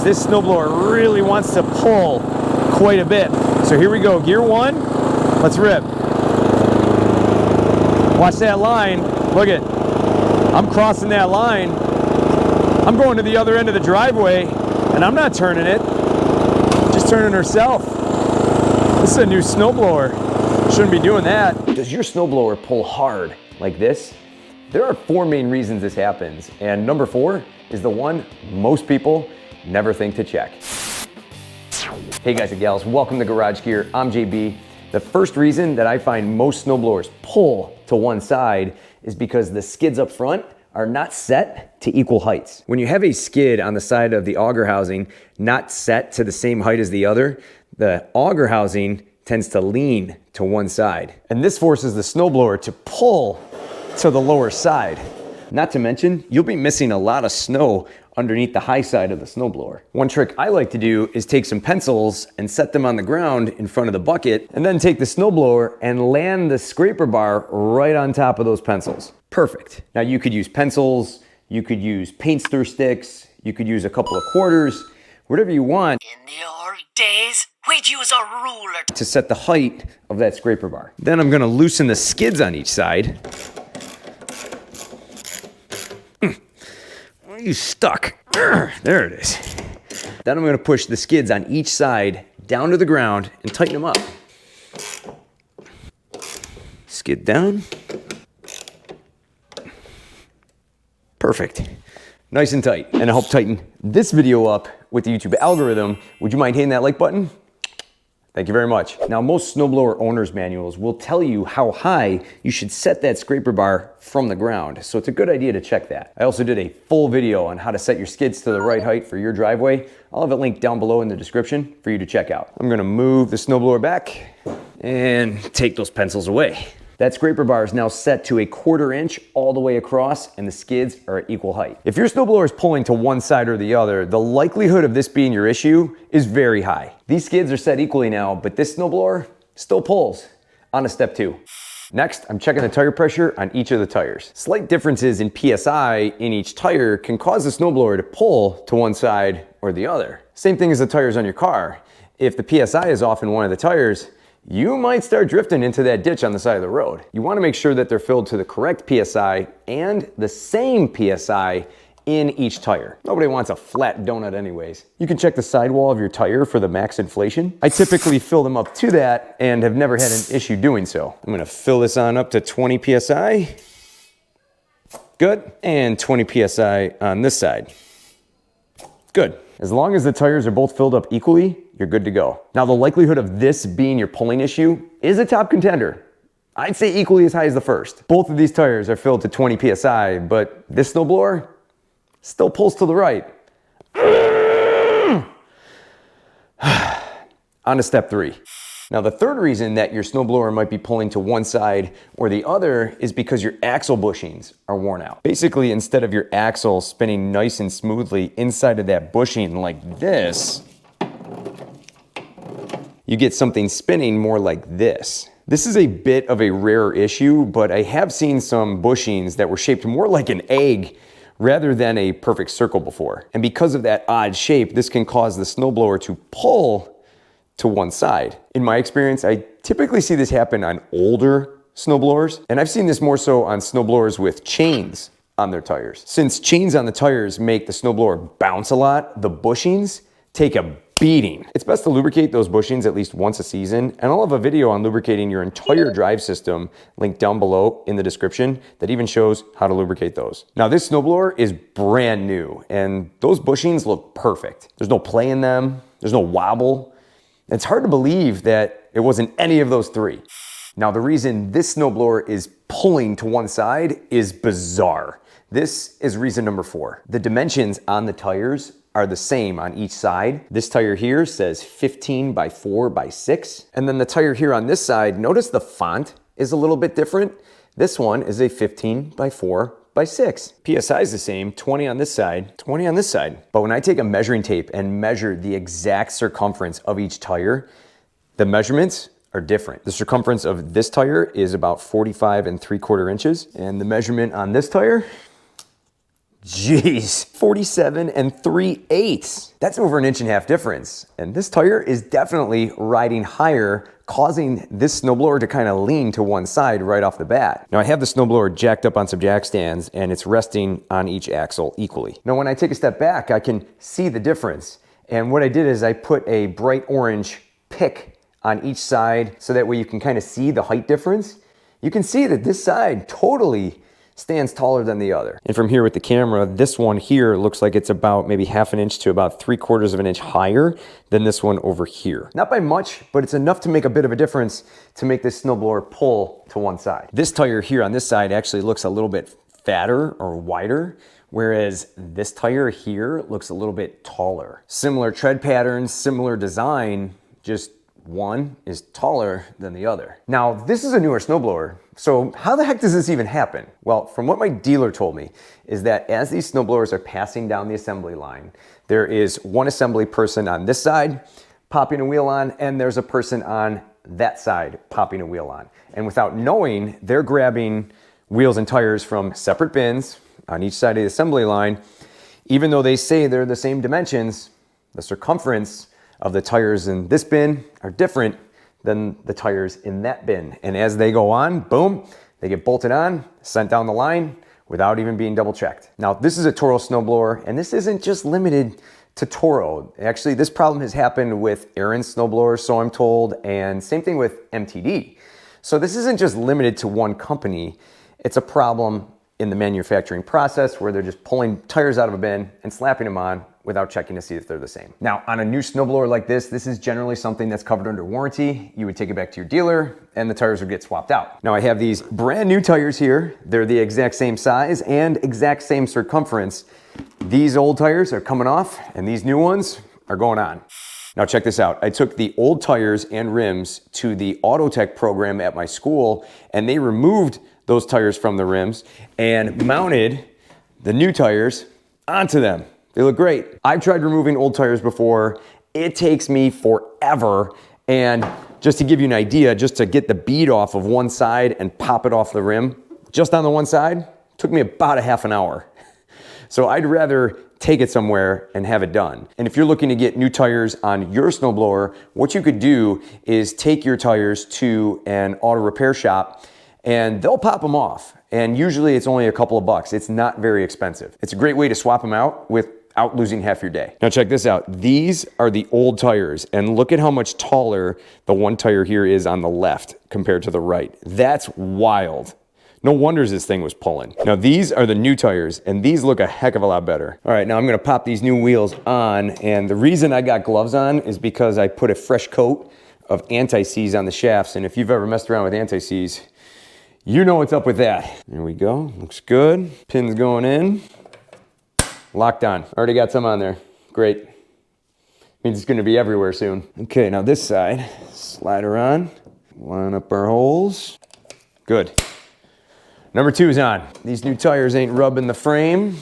This snowblower really wants to pull quite a bit. So here we go, gear one, let's rip. Watch that line, look it. I'm crossing that line. I'm going to the other end of the driveway and I'm not turning it, just turning herself. This is a new snowblower. Shouldn't be doing that. Does your snowblower pull hard like this? There are 4 main reasons this happens, and number 4 is the one most people never think to check. Hey guys and gals, welcome to Garage Gear. I'm JB. The first reason that I find most snowblowers pull to one side is because the skids up front are not set to equal heights. When you have a skid on the side of the auger housing not set to the same height as the other, the auger housing tends to lean to one side. And this forces the snowblower to pull to the lower side. Not to mention, you'll be missing a lot of snow underneath the high side of the snowblower. One trick I like to do is take some pencils and set them on the ground in front of the bucket, and then take the snowblower and land the scraper bar right on top of those pencils. Perfect. Now you could use pencils, you could use paint stir sticks, you could use a couple of quarters, whatever you want. In the old days, we'd use a ruler to set the height of that scraper bar. Then I'm gonna loosen the skids on each side. Why are you stuck? There it is. Then I'm gonna push the skids on each side down to the ground and tighten them up. Skid down. Perfect. Nice and tight. And to help tighten this video up with the YouTube algorithm, would you mind hitting that like button? Thank you very much. Now, most snowblower owner's manuals will tell you how high you should set that scraper bar from the ground, so it's a good idea to check that. I also did a full video on how to set your skids to the right height for your driveway. I'll have it linked down below in the description for you to check out. I'm gonna move the snowblower back and take those pencils away. That scraper bar is now set to 1/4 inch all the way across, and the skids are at equal height. If your snowblower is pulling to one side or the other, the likelihood of this being your issue is very high. These skids are set equally now, but this snowblower still pulls. On to step 2. Next, I'm checking the tire pressure on each of the tires. Slight differences in PSI in each tire can cause the snowblower to pull to one side or the other. Same thing as the tires on your car. If the PSI is off in one of the tires, you might start drifting into that ditch on the side of the road. You want to make sure that they're filled to the correct PSI and the same PSI in each tire. Nobody wants a flat donut anyways. You can check the sidewall of your tire for the max inflation. I typically fill them up to that and have never had an issue doing so. I'm gonna fill this on up to 20 PSI. Good. And 20 PSI on this side. Good. As long as the tires are both filled up equally, you're good to go. Now, the likelihood of this being your pulling issue is a top contender. I'd say equally as high as the first. Both of these tires are filled to 20 PSI, but this snowblower still pulls to the right. On to step 3. Now, the third reason that your snowblower might be pulling to one side or the other is because your axle bushings are worn out. Basically, instead of your axle spinning nice and smoothly inside of that bushing like this, you get something spinning more like this. This is a bit of a rare issue, but I have seen some bushings that were shaped more like an egg rather than a perfect circle before. And because of that odd shape, this can cause the snowblower to pull to one side. In my experience, I typically see this happen on older snowblowers, and I've seen this more so on snowblowers with chains on their tires. Since chains on the tires make the snowblower bounce a lot, the bushings take a beating. It's best to lubricate those bushings at least once a season, and I'll have a video on lubricating your entire drive system linked down below in the description that even shows how to lubricate those. Now, this snowblower is brand new, and those bushings look perfect. There's no play in them, there's no wobble. It's hard to believe that it wasn't any of those 3. Now, the reason this snowblower is pulling to one side is bizarre. This is reason number 4. The dimensions on the tires are the same on each side. This tire here says 15 by 4 by 6. And then the tire here on this side, notice the font is a little bit different. This one is a 15 by 4 by 6. PSI is the same, 20 on this side, 20 on this side. But when I take a measuring tape and measure the exact circumference of each tire, the measurements are different. The circumference of this tire is about 45 3/4 inches, and the measurement on this tire, Jeez, 47 3/8. That's over 1.5 inches difference. And this tire is definitely riding higher, causing this snowblower to kind of lean to one side right off the bat. Now I have the snowblower jacked up on some jack stands and it's resting on each axle equally. Now when I take a step back, I can see the difference. And what I did is I put a bright orange pick on each side so that way you can kind of see the height difference. You can see that this side totally stands taller than the other. And from here with the camera, this one here looks like it's about maybe 1/2 inch to about 3/4 of an inch higher than this one over here. Not by much, but it's enough to make a bit of a difference to make this snowblower pull to one side. This tire here on this side actually looks a little bit fatter or wider, whereas this tire here looks a little bit taller. Similar tread patterns, similar design, just one is taller than the other. Now, this is a newer snowblower, so how the heck does this even happen? Well, from what my dealer told me is that as these snowblowers are passing down the assembly line, there is one assembly person on this side popping a wheel on, and there's a person on that side popping a wheel on. And without knowing, they're grabbing wheels and tires from separate bins on each side of the assembly line. Even though they say they're the same dimensions, the circumference of the tires in this bin are different than the tires in that bin. And as they go on, boom, they get bolted on, sent down the line without even being double checked. Now, this is a Toro snowblower, and this isn't just limited to Toro. Actually, this problem has happened with Aaron snowblowers, so I'm told, and same thing with MTD. So this isn't just limited to one company. It's a problem in the manufacturing process where they're just pulling tires out of a bin and slapping them on without checking to see if they're the same. Now, on a new snowblower like this is generally something that's covered under warranty. You would take it back to your dealer and the tires would get swapped out. Now I have these brand new tires here. They're the exact same size and exact same circumference. These old tires are coming off and these new ones are going on. Now check this out. I took the old tires and rims to the Auto Tech program at my school and they removed those tires from the rims and mounted the new tires onto them. They look great. I've tried removing old tires before. It takes me forever. And just to give you an idea, just to get the bead off of one side and pop it off the rim, just on the one side, took me about a half an hour. So I'd rather take it somewhere and have it done. And if you're looking to get new tires on your snowblower, what you could do is take your tires to an auto repair shop and they'll pop them off. And usually it's only a couple of bucks. It's not very expensive. It's a great way to swap them out without losing half your day. Now check this out. These are the old tires and look at how much taller the one tire here is on the left compared to the right. That's wild. No wonders this thing was pulling. Now these are the new tires and these look a heck of a lot better. All right, now I'm gonna pop these new wheels on and the reason I got gloves on is because I put a fresh coat of anti-seize on the shafts, and if you've ever messed around with anti-seize, you know what's up with that. There we go, looks good. Pins going in, locked on. Already got some on there, great. Means it's gonna be everywhere soon. Okay, now this side, slide her on, line up our holes, good. Number 2 is on. These new tires ain't rubbing the frame.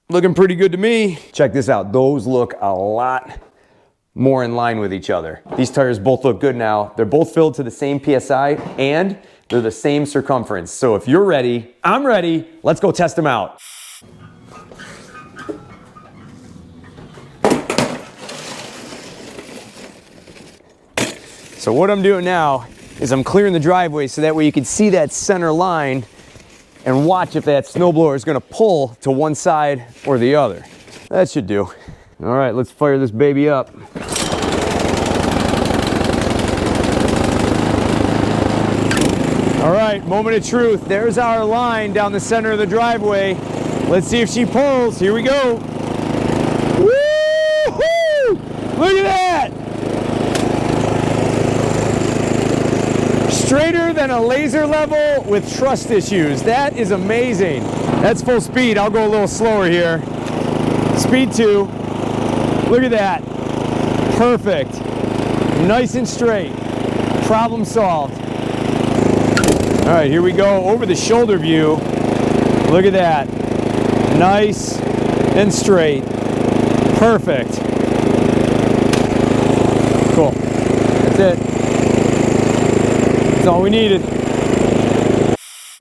Looking pretty good to me. Check this out, those look a lot more in line with each other. These tires both look good now. They're both filled to the same PSI and they're the same circumference. So if you're ready, I'm ready, let's go test them out. So what I'm doing now is I'm clearing the driveway so that way you can see that center line and watch if that snowblower is gonna pull to one side or the other. That should do. All right, let's fire this baby up. All right, moment of truth. There's our line down the center of the driveway. Let's see if she pulls. Here we go. Woo-hoo! Look at that! Straighter than a laser level with trust issues. That is amazing. That's full speed. I'll go a little slower here. Speed 2. Look at that. Perfect. Nice and straight. Problem solved. All right, here we go over the shoulder view. Look at that. Nice and straight. Perfect. Cool. That's it. That's all we needed.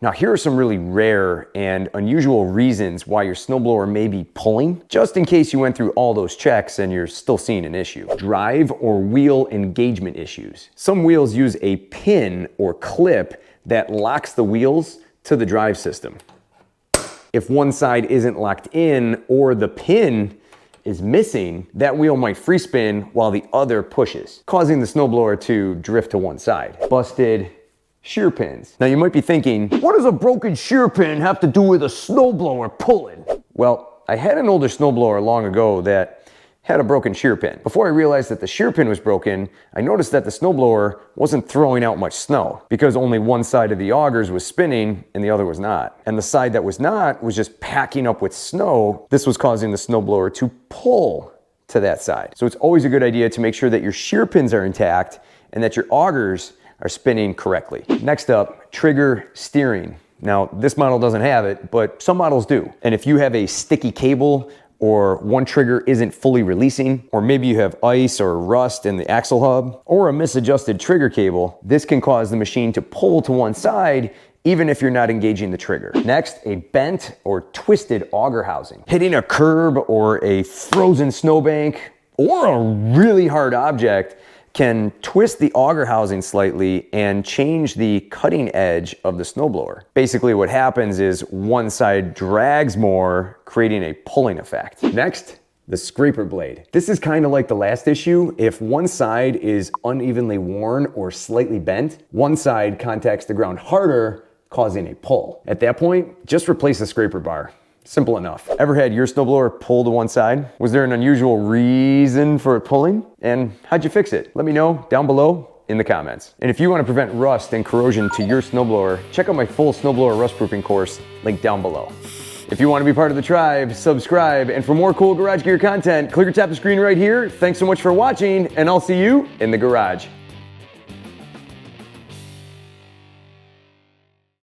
Now here are some really rare and unusual reasons why your snowblower may be pulling, just in case you went through all those checks and you're still seeing an issue. Drive or wheel engagement issues. Some wheels use a pin or clip that locks the wheels to the drive system. If one side isn't locked in or the pin is missing, that wheel might free spin while the other pushes, causing the snowblower to drift to one side. Busted shear pins. Now you might be thinking, what does a broken shear pin have to do with a snowblower pulling? Well, I had an older snowblower long ago that had a broken shear pin. Before I realized that the shear pin was broken, I noticed that the snowblower wasn't throwing out much snow because only one side of the augers was spinning and the other was not. And the side that was not was just packing up with snow. This was causing the snowblower to pull to that side. So it's always a good idea to make sure that your shear pins are intact and that your augers are spinning correctly. Next up, trigger steering. Now this model doesn't have it, but some models do. And if you have a sticky cable or one trigger isn't fully releasing, or maybe you have ice or rust in the axle hub, or a misadjusted trigger cable, this can cause the machine to pull to one side even if you're not engaging the trigger. Next, a bent or twisted auger housing. Hitting a curb or a frozen snowbank or a really hard object can twist the auger housing slightly and change the cutting edge of the snowblower. Basically what happens is one side drags more, creating a pulling effect. Next, the scraper blade. This is kind of like the last issue. If one side is unevenly worn or slightly bent, one side contacts the ground harder, causing a pull. At that point, just replace the scraper bar. Simple enough. Ever had your snowblower pull to one side? Was there an unusual reason for it pulling? And how'd you fix it? Let me know down below in the comments. And if you want to prevent rust and corrosion to your snowblower, check out my full snowblower rust proofing course, linked down below. If you want to be part of the tribe, subscribe, and for more cool garage gear content, click or tap the screen right here. Thanks so much for watching, and I'll see you in the garage.